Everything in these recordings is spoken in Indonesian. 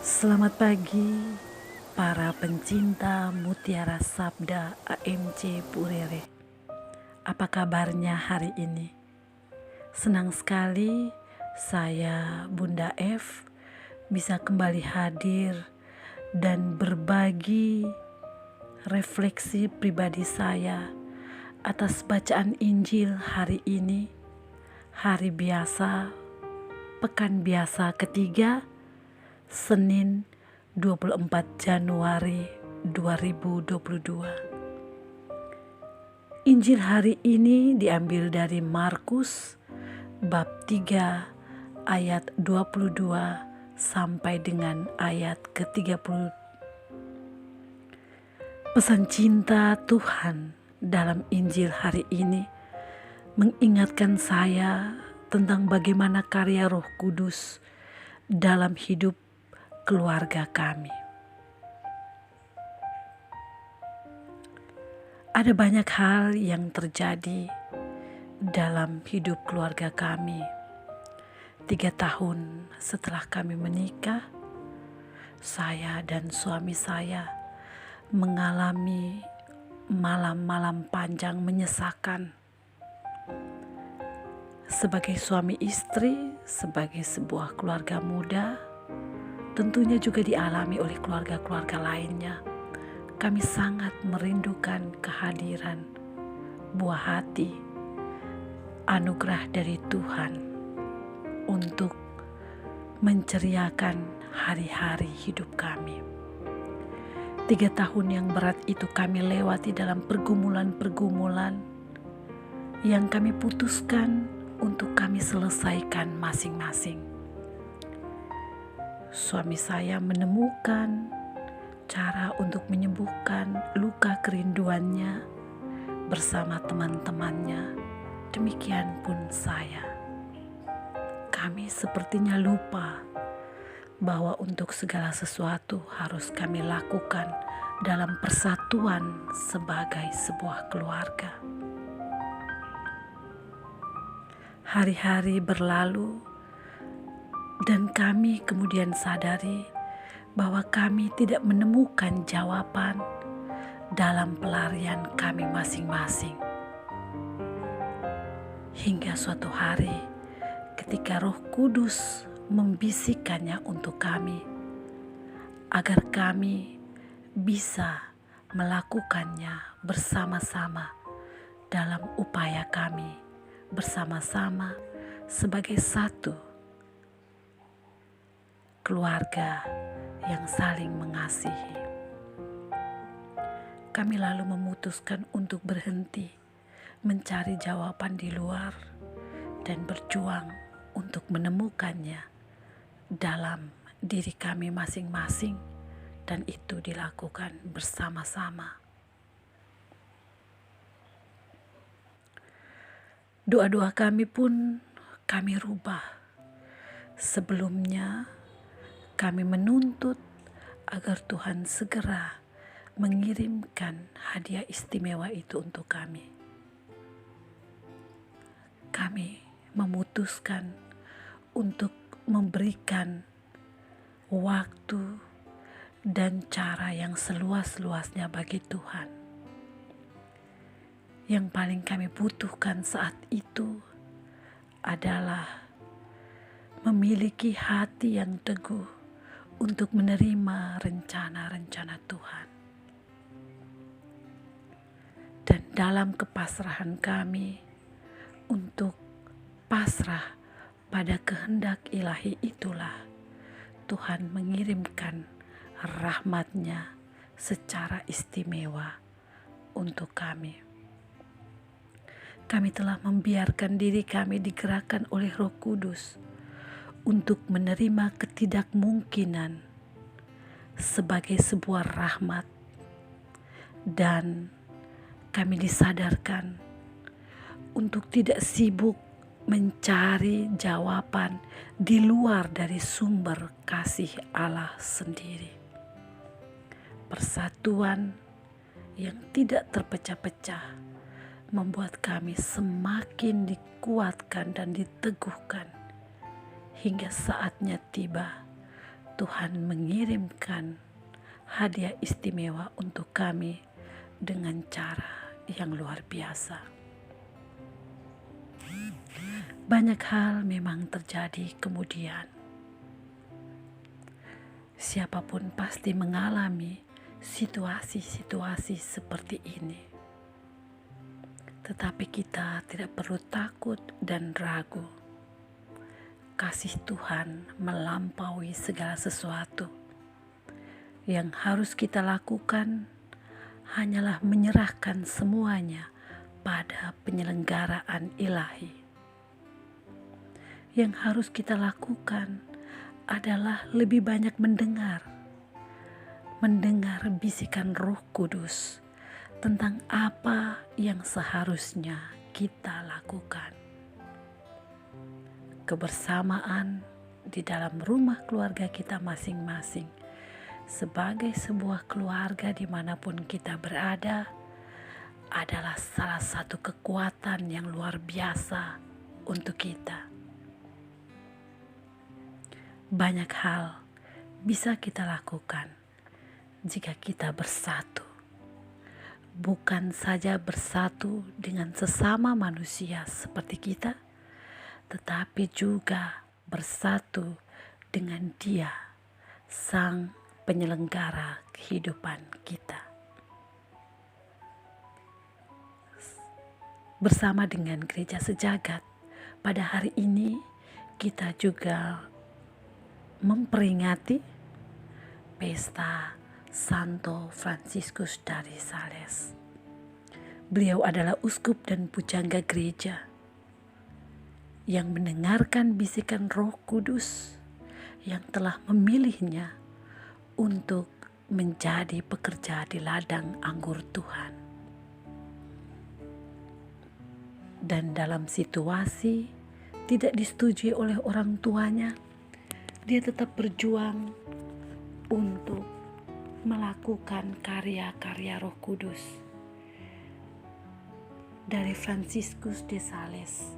Selamat pagi para pencinta Mutiara Sabda AMC Purere. Apa kabarnya hari ini? Senang sekali saya Bunda F bisa kembali hadir dan berbagi refleksi pribadi saya atas bacaan Injil hari ini, hari biasa, pekan biasa ketiga, Senin 24 Januari 2022. Injil hari ini diambil dari Markus bab 3 ayat 22 sampai dengan ayat ke-30. Pesan cinta Tuhan dalam Injil hari ini mengingatkan saya tentang bagaimana karya Roh Kudus dalam hidup keluarga kami. Ada banyak hal yang terjadi dalam hidup keluarga kami. 3 tahun setelah kami menikah, saya dan suami saya mengalami malam-malam panjang menyesakan. Sebagai suami istri, sebagai sebuah keluarga muda, tentunya juga dialami oleh keluarga-keluarga lainnya. Kami sangat merindukan kehadiran buah hati, anugerah dari Tuhan untuk menceriakan hari-hari hidup kami. 3 tahun yang berat itu kami lewati dalam pergumulan-pergumulan yang kami putuskan untuk kami selesaikan masing-masing. Suami saya menemukan cara untuk menyembuhkan luka kerinduannya bersama teman-temannya. Demikian pun saya. Kami sepertinya lupa bahwa untuk segala sesuatu harus kami lakukan dalam persatuan sebagai sebuah keluarga. Hari-hari berlalu dan kami kemudian sadari bahwa kami tidak menemukan jawaban dalam pelarian kami masing-masing. Hingga suatu hari ketika Roh Kudus membisikkannya untuk kami, agar kami bisa melakukannya bersama-sama dalam upaya kami, bersama-sama sebagai satu keluarga yang saling mengasihi. Kami lalu memutuskan untuk berhenti mencari jawaban di luar dan berjuang untuk menemukannya dalam diri kami masing-masing, dan itu dilakukan bersama-sama. Doa-doa kami pun kami rubah. Sebelumnya kami menuntut agar Tuhan segera mengirimkan hadiah istimewa itu untuk kami. Kami memutuskan untuk memberikan waktu dan cara yang seluas-luasnya bagi Tuhan. Yang paling kami butuhkan saat itu adalah memiliki hati yang teguh untuk menerima rencana-rencana Tuhan. Dan dalam kepasrahan kami untuk pasrah pada kehendak ilahi itulah Tuhan mengirimkan rahmat-Nya secara istimewa untuk kami. Kami telah membiarkan diri kami digerakkan oleh Roh Kudus untuk menerima ketidakmungkinan sebagai sebuah rahmat, dan kami disadarkan untuk tidak sibuk mencari jawaban di luar dari sumber kasih Allah sendiri. Persatuan yang tidak terpecah-pecah membuat kami semakin dikuatkan dan diteguhkan hingga saatnya tiba Tuhan mengirimkan hadiah istimewa untuk kami dengan cara yang luar biasa. Banyak hal memang terjadi kemudian. Siapapun pasti mengalami situasi-situasi seperti ini. Tetapi kita tidak perlu takut dan ragu. Kasih Tuhan melampaui segala sesuatu. Yang harus kita lakukan hanyalah menyerahkan semuanya pada penyelenggaraan ilahi. Yang harus kita lakukan adalah lebih banyak mendengar bisikan Roh Kudus tentang apa yang seharusnya kita lakukan. Kebersamaan di dalam rumah keluarga kita masing-masing sebagai sebuah keluarga dimanapun kita berada adalah salah satu kekuatan yang luar biasa untuk kita. Banyak hal bisa kita lakukan jika kita bersatu. Bukan saja bersatu dengan sesama manusia seperti kita, tetapi juga bersatu dengan Dia, Sang Penyelenggara kehidupan kita. Bersama dengan Gereja Sejagat, pada hari ini kita juga memperingati pesta Santo Fransiskus dari Sales. Beliau adalah uskup dan pujangga gereja yang mendengarkan bisikan Roh Kudus yang telah memilihnya untuk menjadi pekerja di ladang anggur Tuhan. Dan dalam situasi tidak disetujui oleh orang tuanya, dia tetap berjuang untuk melakukan karya-karya Roh Kudus. Dari Fransiskus de Sales,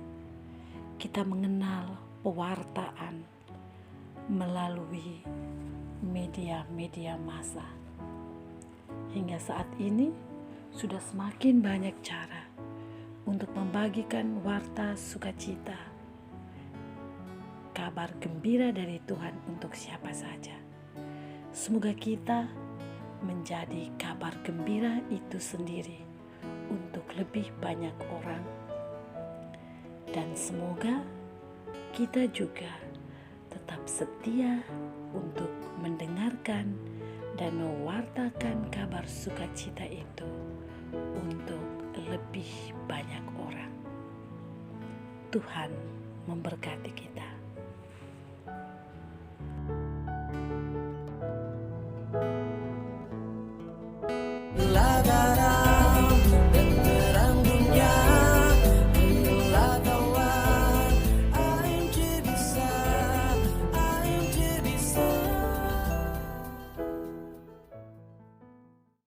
kita mengenal pewartaan melalui media-media massa. Hingga saat ini sudah semakin banyak cara untuk membagikan warta sukacita, kabar gembira dari Tuhan untuk siapa saja. Semoga kita menjadi kabar gembira itu sendiri untuk lebih banyak orang, dan semoga kita juga tetap setia untuk mendengarkan dan mewartakan kabar sukacita itu untuk lebih banyak orang. Tuhan memberkati kita.